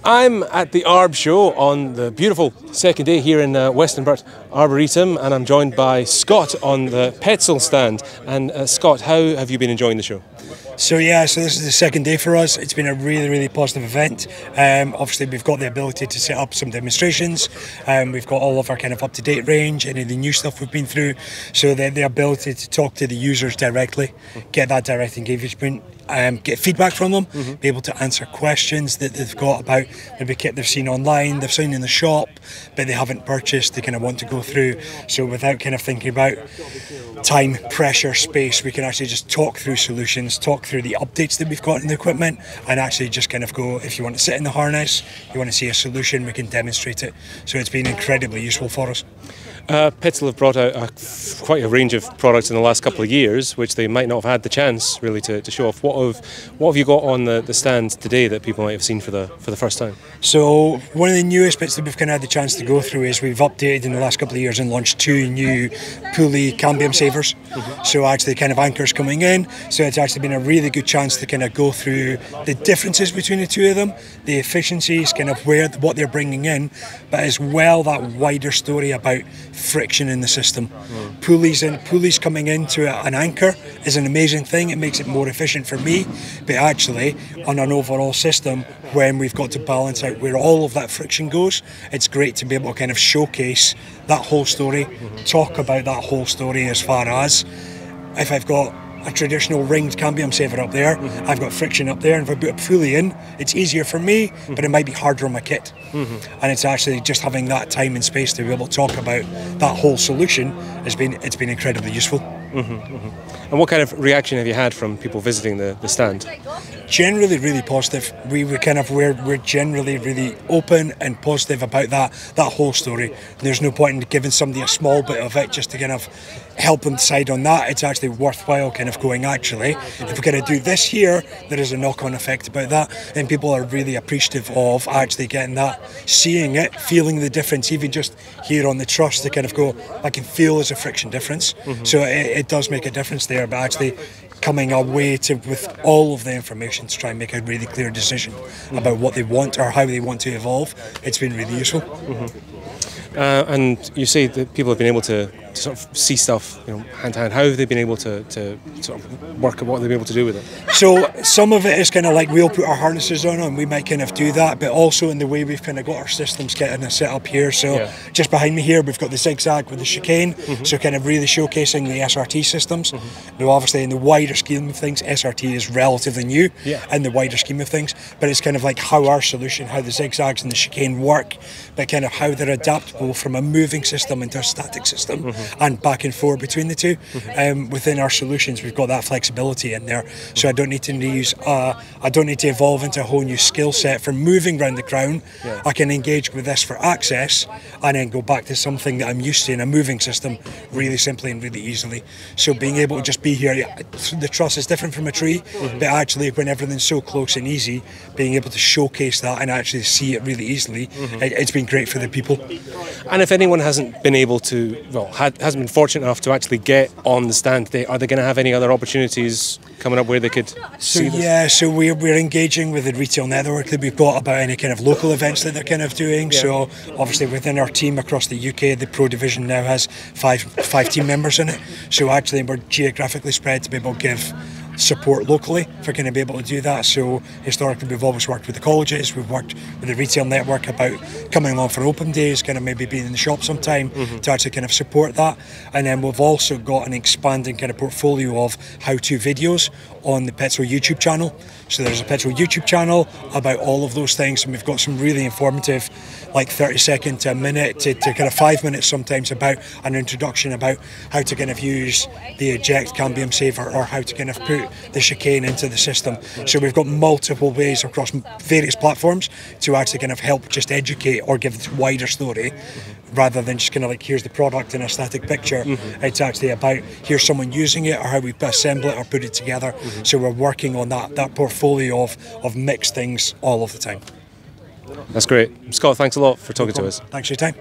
I'm at the ARB show on the beautiful second day here in Westonbirt Arboretum, and I'm joined by Scott on the Petzl stand. And Scott, how have you been enjoying the show? So this is the second day for us. It's been a really positive event. Obviously we've got the ability to set up some demonstrations. We've got all of our kind of up-to-date range, any of the new stuff we've been through. So the ability to talk to the users directly, get that direct engagement, get feedback from them, be able to answer questions that they've got about maybe kit they've seen online, they've seen in the shop, but they haven't purchased, they kind of want to go through. So without kind of thinking about time, pressure, space, we can actually just talk through solutions, talk through the updates that we've got in the equipment, and actually just kind of go, if you want to sit in the harness, you want to see a solution, we can demonstrate it. So it's been incredibly useful for us. Petzl have brought out quite a range of products in the last couple of years, which they might not have had the chance really to show off. What have you got on the stand today that people might have seen for the first time? So one of the newest bits that we've kind of had the chance to go through is we've updated in the last couple of years and launched 2 new pulley cambium savers. So actually kind of anchors coming in. So it's actually been a really good chance to kind of go through the differences between the two of them, the efficiencies, kind of what they're bringing in, but as well that wider story about friction in the system. Pulleys coming into an anchor is an amazing thing. It makes it more efficient for me, but actually on an overall system, when we've got to balance out where all of that friction goes, it's great to be able to kind of showcase that whole story, talk about that whole story as far as if I've got a traditional ringed cambium saver up there, I've got friction up there, and if I put a pulley in, it's easier for me, but it might be harder on my kit. And it's actually just having that time and space to be able to talk about that whole solution it's been incredibly useful. And what kind of reaction have you had from people visiting the stand? Generally really positive. We're generally really open and positive about that whole story. There's no point in giving somebody a small bit of it just to kind of help them decide on that. It's actually worthwhile kind of going, actually, if we're going to do this here, there is a knock-on effect about that, and people are really appreciative of actually getting that, seeing it, feeling the difference, even just here on the truss to kind of go, I can feel there's a friction difference. So it does make a difference there, but actually coming away with all of the information to try and make a really clear decision about what they want or how they want to evolve, it's been really useful. And you say that people have been able to sort of see stuff, hand to hand. How have they been able to sort of work at what they've been able to do with it? So some of it is kind of like we'll put our harnesses on and we might kind of do that, but also in the way we've kind of got our systems getting set up here. So just behind me here, we've got the zigzag with the chicane, so kind of really showcasing the SRT systems. Now obviously in the wider scheme of things, SRT is relatively new in the wider scheme of things, but it's kind of like how our solution, how the zigzags and the chicane work, but kind of how they're adaptable from a moving system into a static system and back and forth between the two. Within our solutions, we've got that flexibility in there, so I don't need to evolve into a whole new skill set for moving around the crown. I can engage with this for access and then go back to something that I'm used to in a moving system really simply and really easily. So being able to just be here, the truss is different from a tree, but actually when everything's so close and easy, being able to showcase that and actually see it really easily, it's been great for the people. And if anyone hasn't been able to, hasn't been fortunate enough to actually get on the stand today, are they going to have any other opportunities coming up where they could see this? Yeah, so we're engaging with the retail network that we've got about any kind of local events that they're kind of doing. So obviously within our team across the UK, the Pro Division now has five team members in it. So actually we're geographically spread to be able to give support locally for kind of be able to do that. So historically we've always worked with the colleges, we've worked with the retail network about coming along for open days, kind of maybe being in the shop sometime to actually kind of support that. And then we've also got an expanding kind of portfolio of how-to videos on the Petzl YouTube channel. So there's a Petzl YouTube channel about all of those things, and we've got some really informative, like 30 seconds to a minute to kind of 5 minutes sometimes, about an introduction about how to kind of use the eject cambium saver or how to kind of put the chicane into the system. So we've got multiple ways across various platforms to actually kind of help just educate or give this wider story, rather than just kind of like here's the product in a static picture. It's actually about here's someone using it or how we assemble it or put it together. So we're working on that portfolio of mixed things all of the time. That's great. Scott, thanks a lot for talking to us. Thanks for your time.